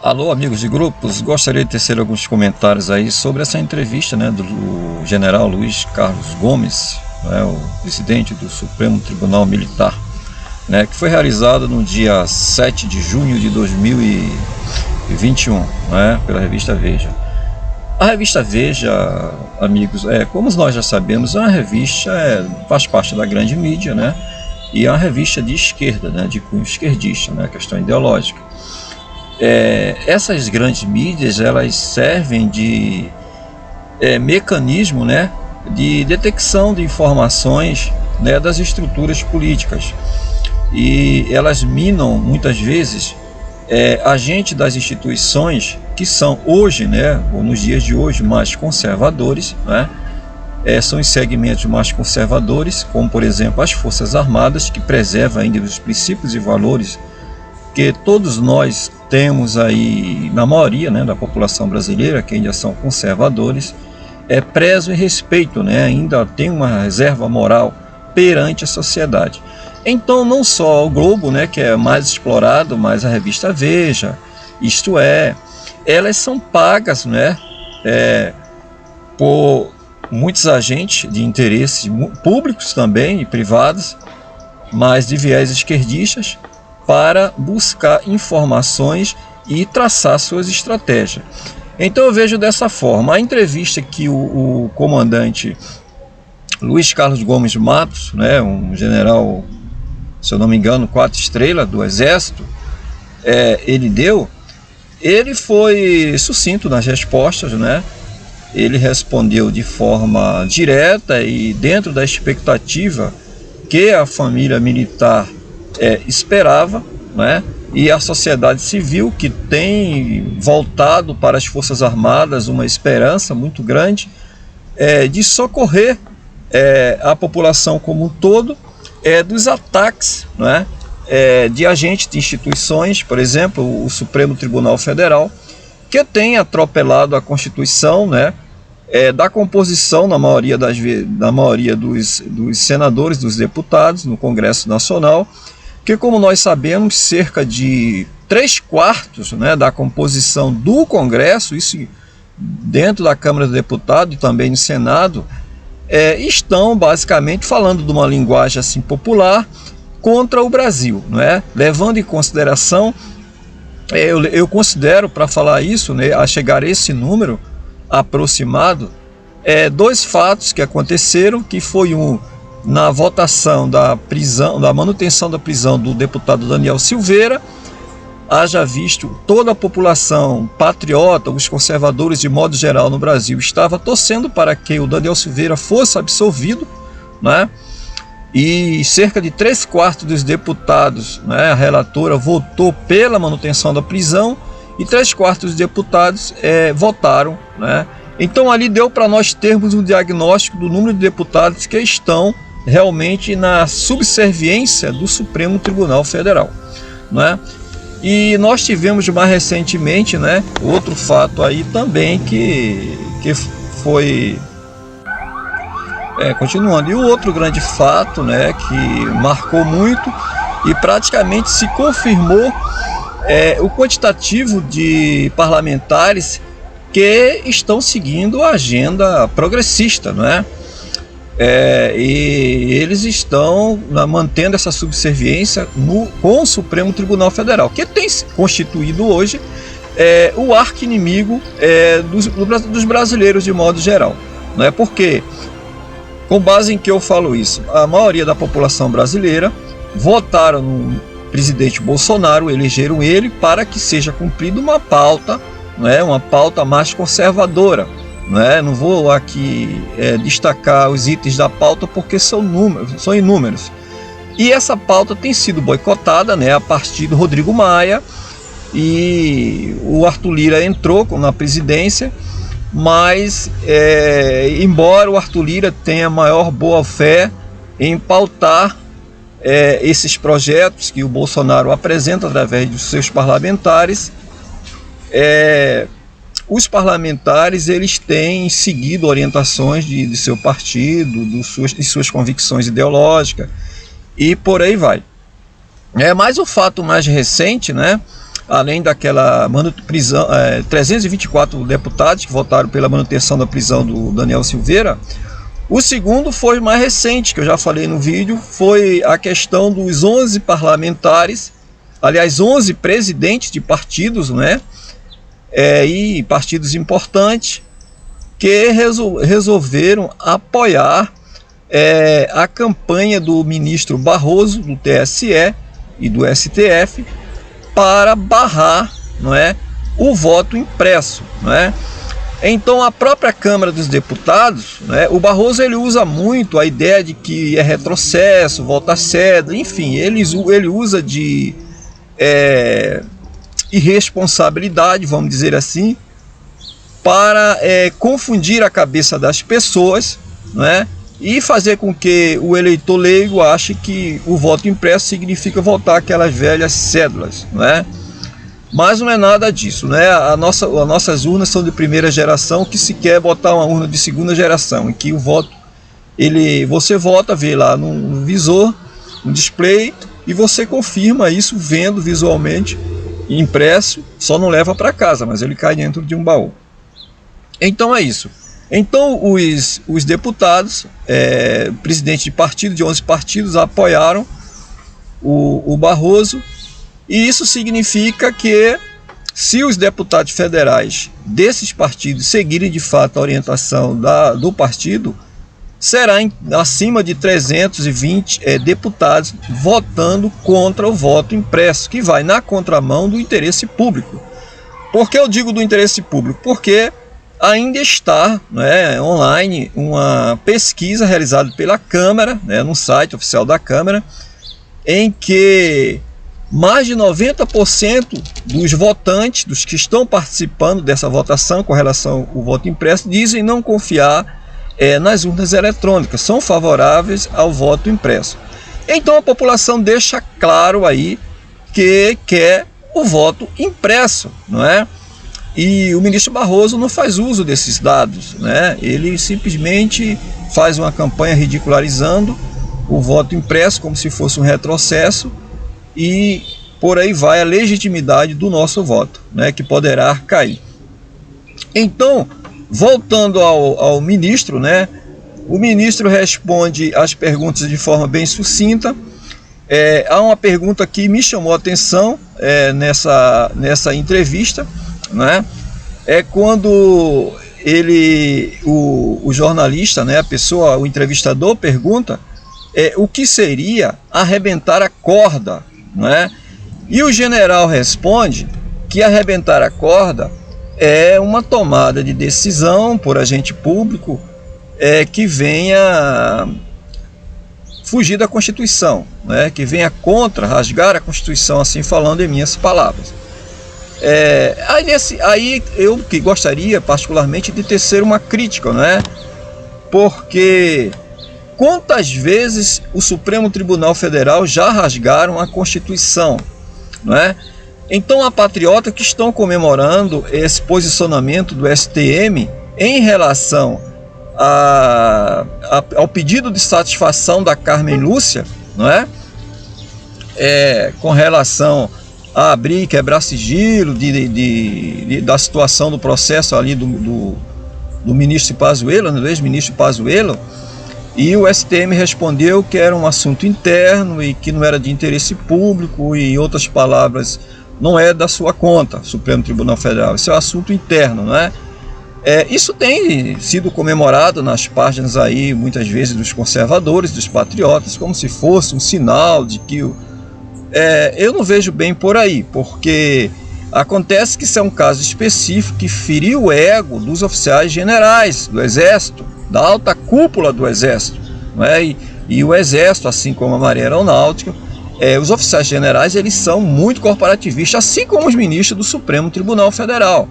Alô, amigos de grupos, gostaria de tecer alguns comentários aí sobre essa entrevista, do general Luiz Carlos Gomes, o presidente do Supremo Tribunal Militar, que foi realizada no dia 7 de junho de 2021, pela revista Veja. A revista Veja, amigos, como nós já sabemos, é uma revista, faz parte da grande mídia, e é uma revista de esquerda, de cunho esquerdista, questão ideológica. Essas grandes mídias, elas servem de mecanismo, de detecção de informações, das estruturas políticas, e elas minam muitas vezes agentes das instituições que são hoje, ou nos dias de hoje, mais conservadores, são os segmentos mais conservadores, como por exemplo as Forças Armadas, que preservam ainda os princípios e valores que todos nós temos aí, na maioria da população brasileira, que ainda são conservadores, prezam e respeitam, ainda tem uma reserva moral perante a sociedade. Então não só o Globo, que é mais explorado, mas a revista Veja, isto elas são pagas por muitos agentes de interesses públicos também e privados, mas de viés esquerdistas, para buscar informações e traçar suas estratégias. Então eu vejo dessa forma. A entrevista que o comandante Luiz Carlos Gomes Matos, um general, se eu não me engano, 4 estrelas do Exército, ele foi sucinto nas respostas, ele respondeu de forma direta e dentro da expectativa que a família militar esperava, e a sociedade civil, que tem voltado para as Forças Armadas uma esperança muito grande de socorrer a população como um todo dos ataques de agentes de instituições, por exemplo, o Supremo Tribunal Federal, que tem atropelado a Constituição, da composição, na maioria dos senadores, dos deputados no Congresso Nacional, que, como nós sabemos, cerca de 3/4 da composição do Congresso, isso dentro da Câmara dos Deputados e também no Senado, estão basicamente falando de uma linguagem assim popular contra o Brasil, levando em consideração, eu considero, para falar isso, a chegar a esse número aproximado, 2 fatos que aconteceram, que foi na votação da manutenção da prisão do deputado Daniel Silveira. Haja visto, toda a população patriota, os conservadores de modo geral no Brasil, estava torcendo para que o Daniel Silveira fosse absolvido, e cerca de 3/4 dos deputados, a relatora votou pela manutenção da prisão, e 3/4 dos deputados votaram, Então ali deu para nós termos um diagnóstico do número de deputados que estão realmente na subserviência do Supremo Tribunal Federal, E nós tivemos mais recentemente, outro fato aí também que foi continuando. E o outro grande fato, que marcou muito e praticamente se confirmou, o quantitativo de parlamentares que estão seguindo a agenda progressista, e eles estão mantendo essa subserviência com o Supremo Tribunal Federal, que tem constituído hoje o arqui-inimigo dos brasileiros de modo geral. Porque, com base em que eu falo isso, a maioria da população brasileira votaram no presidente Bolsonaro, elegeram ele para que seja cumprida uma pauta, uma pauta mais conservadora. Não vou aqui destacar os itens da pauta porque são inúmeros. E essa pauta tem sido boicotada a partir do Rodrigo Maia, e o Arthur Lira entrou na presidência, mas embora o Arthur Lira tenha maior boa-fé em pautar esses projetos que o Bolsonaro apresenta através dos seus parlamentares, os parlamentares, eles têm seguido orientações de seu partido, de suas convicções ideológicas, e por aí vai. Mas o fato mais recente, além daquela prisão, 324 deputados que votaram pela manutenção da prisão do Daniel Silveira. O segundo foi mais recente, que eu já falei no vídeo, foi a questão dos 11 parlamentares, aliás, 11 presidentes de partidos, né? E partidos importantes, que resolveram apoiar a campanha do ministro Barroso, do TSE e do STF, para barrar, não é, o voto impresso, não é? Então a própria Câmara dos Deputados, né, o Barroso ele usa muito a ideia de que é retrocesso, volta cedo, enfim, ele usa de irresponsabilidade, vamos dizer assim, para confundir a cabeça das pessoas, né, e fazer com que o eleitor leigo ache que o voto impresso significa votar aquelas velhas cédulas, não é? Mas não é nada disso, né? As nossas urnas são de primeira geração, que se quer botar uma urna de segunda geração, em que o voto, você vota, vê lá no visor, no display, e você confirma isso vendo visualmente, impresso, só não leva para casa, mas ele cai dentro de um baú. Então é isso. Então os deputados, presidentes de partido, de 11 partidos, apoiaram o Barroso. E isso significa que, se os deputados federais desses partidos seguirem de fato a orientação do partido, será acima de 320 deputados votando contra o voto impresso, que vai na contramão do interesse público. Por que eu digo do interesse público? Porque ainda está, né, online uma pesquisa realizada pela Câmara, né, no site oficial da Câmara, em que mais de 90% dos votantes, dos que estão participando dessa votação com relação ao voto impresso, dizem não confiar nas urnas eletrônicas, são favoráveis ao voto impresso. Então a população deixa claro aí que quer o voto impresso, não é? E o ministro Barroso não faz uso desses dados, né? Ele simplesmente faz uma campanha ridicularizando o voto impresso como se fosse um retrocesso, e por aí vai a legitimidade do nosso voto, né, que poderá cair. Então, voltando ao ministro, né, o ministro responde as perguntas de forma bem sucinta. Há uma pergunta que me chamou a atenção nessa entrevista, né, quando o jornalista, né, o entrevistador pergunta o que seria arrebentar a corda, né? E o general responde que arrebentar a corda é uma tomada de decisão por agente público que venha fugir da Constituição, né? Que venha rasgar a Constituição, assim falando em minhas palavras. Aí eu que gostaria particularmente de tecer uma crítica, né? Porque quantas vezes o Supremo Tribunal Federal já rasgaram a Constituição, não é? Então há patriotas que estão comemorando esse posicionamento do STM em relação ao pedido de satisfação da Carmen Lúcia, não é? Com relação a abrir e quebrar sigilo da situação do processo ali do ministro Pazuello, do ex-ministro Pazuello. E o STM respondeu que era um assunto interno e que não era de interesse público, e em outras palavras, não é da sua conta, Supremo Tribunal Federal, isso é um assunto interno, não é? Isso tem sido comemorado nas páginas aí, muitas vezes, dos conservadores, dos patriotas, como se fosse um sinal de que eu não vejo bem por aí, porque acontece que isso é um caso específico que feriu o ego dos oficiais generais do Exército, da alta cúpula do Exército, não é? E o Exército, assim como a Marinha Aeronáutica, os oficiais generais, eles são muito corporativistas, assim como os ministros do Supremo Tribunal Federal,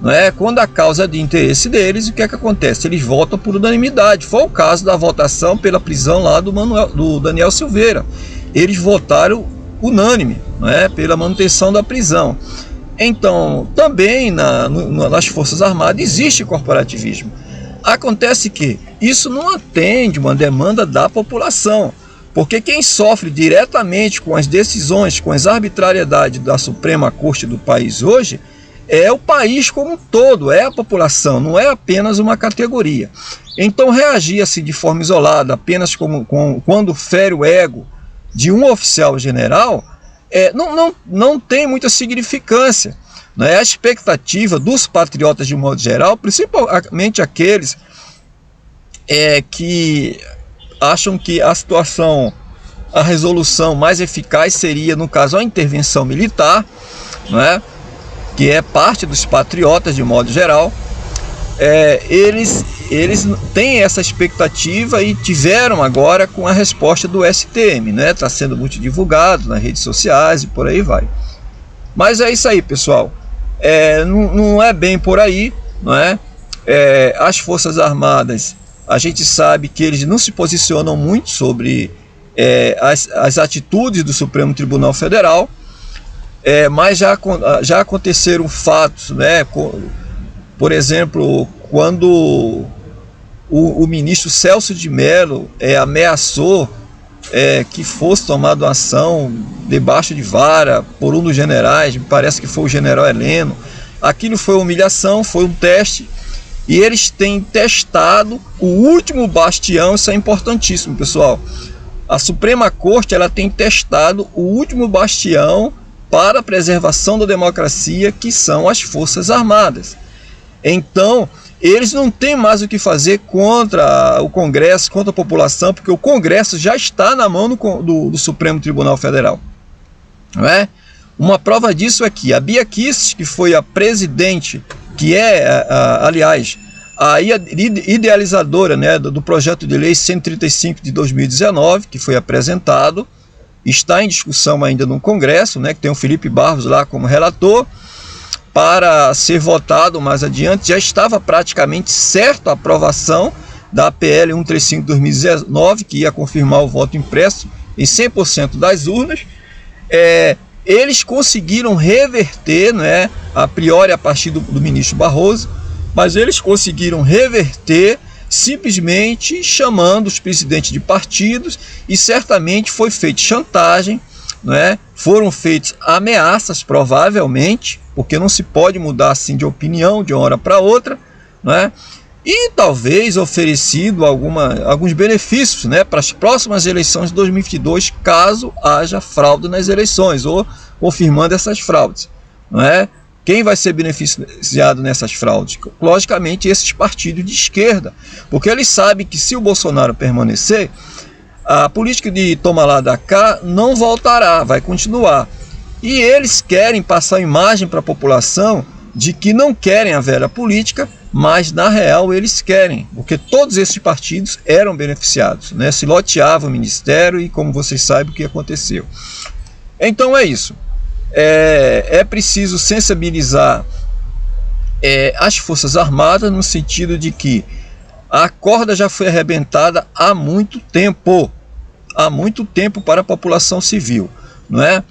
não é? Quando a causa é de interesse deles, o que é que acontece? Eles votam por unanimidade. Foi o caso da votação pela prisão lá do Daniel Silveira. Eles votaram unânime, não é? Pela manutenção da prisão. Então, também nas Forças Armadas existe corporativismo. Acontece que isso não atende uma demanda da população. Porque quem sofre diretamente com as decisões, com as arbitrariedades da Suprema Corte do país hoje, é o país como um todo, é a população, não é apenas uma categoria. Então reagir assim de forma isolada, apenas quando fere o ego de um oficial general, não tem muita significância. Né? A expectativa dos patriotas de um modo geral, principalmente aqueles que acham que a resolução mais eficaz seria, no caso, a intervenção militar, né? Que é parte dos patriotas de modo geral, eles têm essa expectativa e tiveram agora com a resposta do STM, né? Está sendo muito divulgado nas redes sociais e por aí vai. Mas é isso aí, pessoal. Não é bem por aí, não é? As Forças Armadas, a gente sabe que eles não se posicionam muito sobre as atitudes do Supremo Tribunal Federal, mas já aconteceram fatos, né? Por exemplo, quando o ministro Celso de Mello ameaçou que fosse tomada uma ação debaixo de vara por um dos generais, me parece que foi o general Heleno. Aquilo foi humilhação, foi um teste, e eles têm testado o último bastião. Isso é importantíssimo, pessoal. A Suprema Corte tem testado o último bastião para a preservação da democracia, que são as Forças Armadas. Então, eles não têm mais o que fazer contra o Congresso, contra a população, porque o Congresso já está na mão do Supremo Tribunal Federal. Não é? Uma prova disso é que a Bia Kicis, que foi a presidente, que aliás, a idealizadora, né, do projeto de lei 135 de 2019, que foi apresentado, está em discussão ainda no Congresso, né, que tem o Felipe Barros lá como relator, para ser votado mais adiante. Já estava praticamente certo a aprovação da PL 135 de 2019, que ia confirmar o voto impresso em 100% das urnas. Eles conseguiram reverter, né, a priori a partir do ministro Barroso, mas eles conseguiram reverter simplesmente chamando os presidentes de partidos, e certamente foi feita chantagem, né? Foram feitas ameaças, provavelmente, porque não se pode mudar assim de opinião de uma hora para outra, né? E talvez oferecido alguns benefícios, né, para as próximas eleições de 2022, caso haja fraude nas eleições, ou confirmando essas fraudes, não é? Quem vai ser beneficiado nessas fraudes? Logicamente, esses partidos de esquerda, porque eles sabem que se o Bolsonaro permanecer, a política de toma lá da cá não voltará, vai continuar. E eles querem passar a imagem para a população de que não querem a velha política, mas na real eles querem, porque todos esses partidos eram beneficiados, né? Se loteava o ministério e, como vocês sabem, o que aconteceu. Então é isso. É preciso sensibilizar as Forças Armadas, no sentido de que a corda já foi arrebentada há muito tempo para a população civil, não é?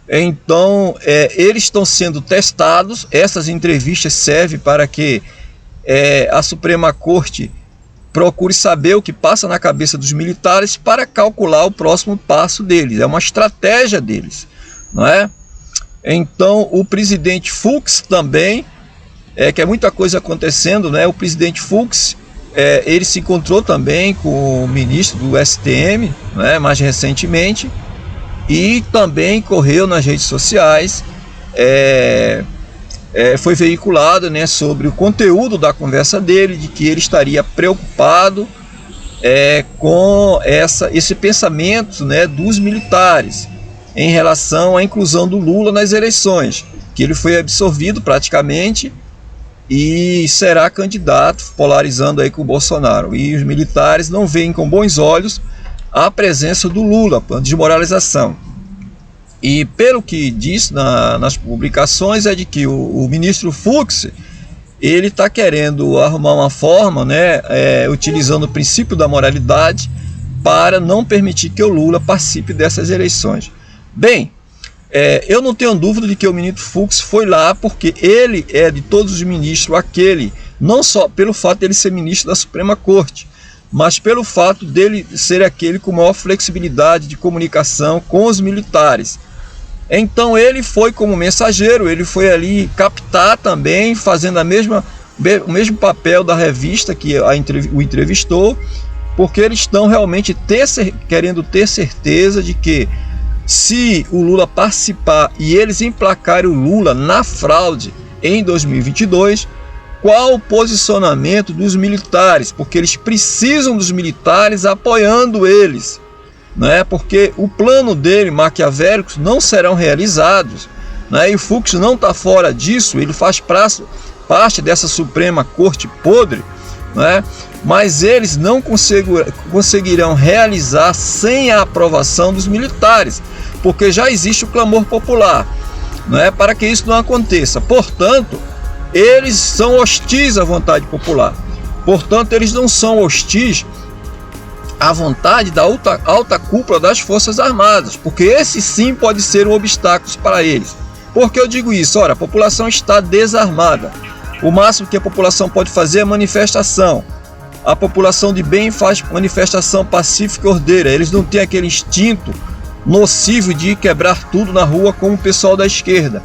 Então, eles estão sendo testados. Essas entrevistas servem para que a Suprema Corte procure saber o que passa na cabeça dos militares para calcular o próximo passo deles. É uma estratégia deles, não é? Então, o presidente Fux também, que é muita coisa acontecendo, né? O presidente Fux, ele se encontrou também com o ministro do STM, né, mais recentemente, e também correu nas redes sociais, foi veiculado, né, sobre o conteúdo da conversa dele, de que ele estaria preocupado com esse pensamento, né, dos militares em relação à inclusão do Lula nas eleições, que ele foi absorvido praticamente e será candidato, polarizando aí com o Bolsonaro. E os militares não veem com bons olhos a presença do Lula, a desmoralização. E pelo que diz nas publicações, é de que o ministro Fux, ele está querendo arrumar uma forma, né, utilizando o princípio da moralidade, para não permitir que o Lula participe dessas eleições. Bem, eu não tenho dúvida de que o ministro Fux foi lá porque ele é de todos os ministros aquele, não só pelo fato de ele ser ministro da Suprema Corte, mas pelo fato dele ser aquele com maior flexibilidade de comunicação com os militares. Então ele foi como mensageiro, ele foi ali captar também, fazendo o mesmo papel da revista que o entrevistou, porque eles estão realmente querendo ter certeza de que, se o Lula participar e eles emplacarem o Lula na fraude em 2022, qual o posicionamento dos militares, porque eles precisam dos militares apoiando eles, né? Porque o plano dele, maquiavélicos, não serão realizados, né? E o Fux não está fora disso, ele faz parte dessa Suprema Corte podre, né? Mas eles não conseguirão realizar sem a aprovação dos militares, porque já existe o clamor popular, né, para que isso não aconteça. Portanto, eles são hostis à vontade popular. Portanto, eles não são hostis à vontade da alta cúpula das Forças Armadas, porque esse sim pode ser um obstáculo para eles. Por que eu digo isso? Ora, a população está desarmada. O máximo que a população pode fazer é manifestação. A população de bem faz manifestação pacífica e ordeira. Eles não têm aquele instinto nocivo de quebrar tudo na rua como o pessoal da esquerda.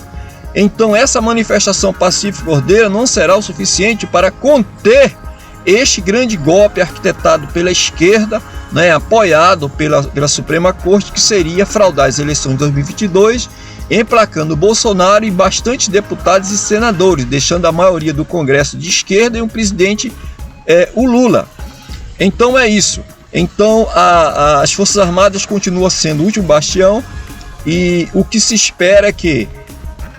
Então essa manifestação pacífica e ordeira não será o suficiente para conter este grande golpe arquitetado pela esquerda, né, apoiado pela Suprema Corte, que seria fraudar as eleições de 2022, emplacando Bolsonaro e bastante deputados e senadores, deixando a maioria do Congresso de esquerda e um presidente, o Lula. Então é isso. Então as Forças Armadas continuam sendo o último bastião, e o que se espera é que,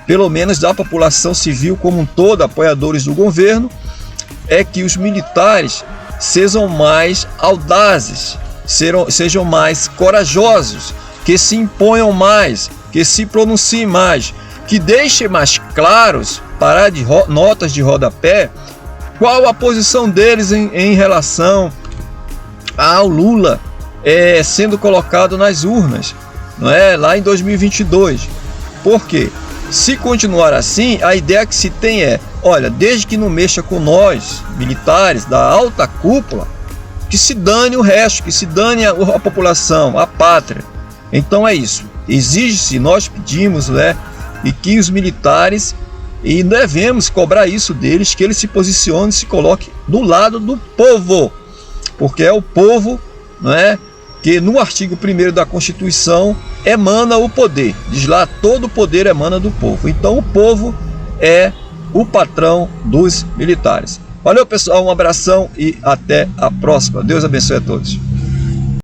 pelo menos da população civil como um todo, apoiadores do governo, é que os militares sejam mais audazes, sejam mais corajosos, que se imponham mais, que se pronunciem mais, que deixem mais claros, parar de notas de rodapé, qual a posição deles em relação ao Lula sendo colocado nas urnas, não é? Lá em 2022. Por quê? Se continuar assim, a ideia que se tem olha, desde que não mexa com nós, militares da alta cúpula, que se dane o resto, que se dane a população, a pátria. Então é isso. Exige-se, nós pedimos, né, e que os militares, e devemos cobrar isso deles, que eles se posicionem, se coloquem do lado do povo, porque é o povo, né, que no artigo 1º da Constituição emana o poder. Diz lá, todo o poder emana do povo. Então o povo é o patrão dos militares. Valeu, pessoal, um abração e até a próxima. Deus abençoe a todos.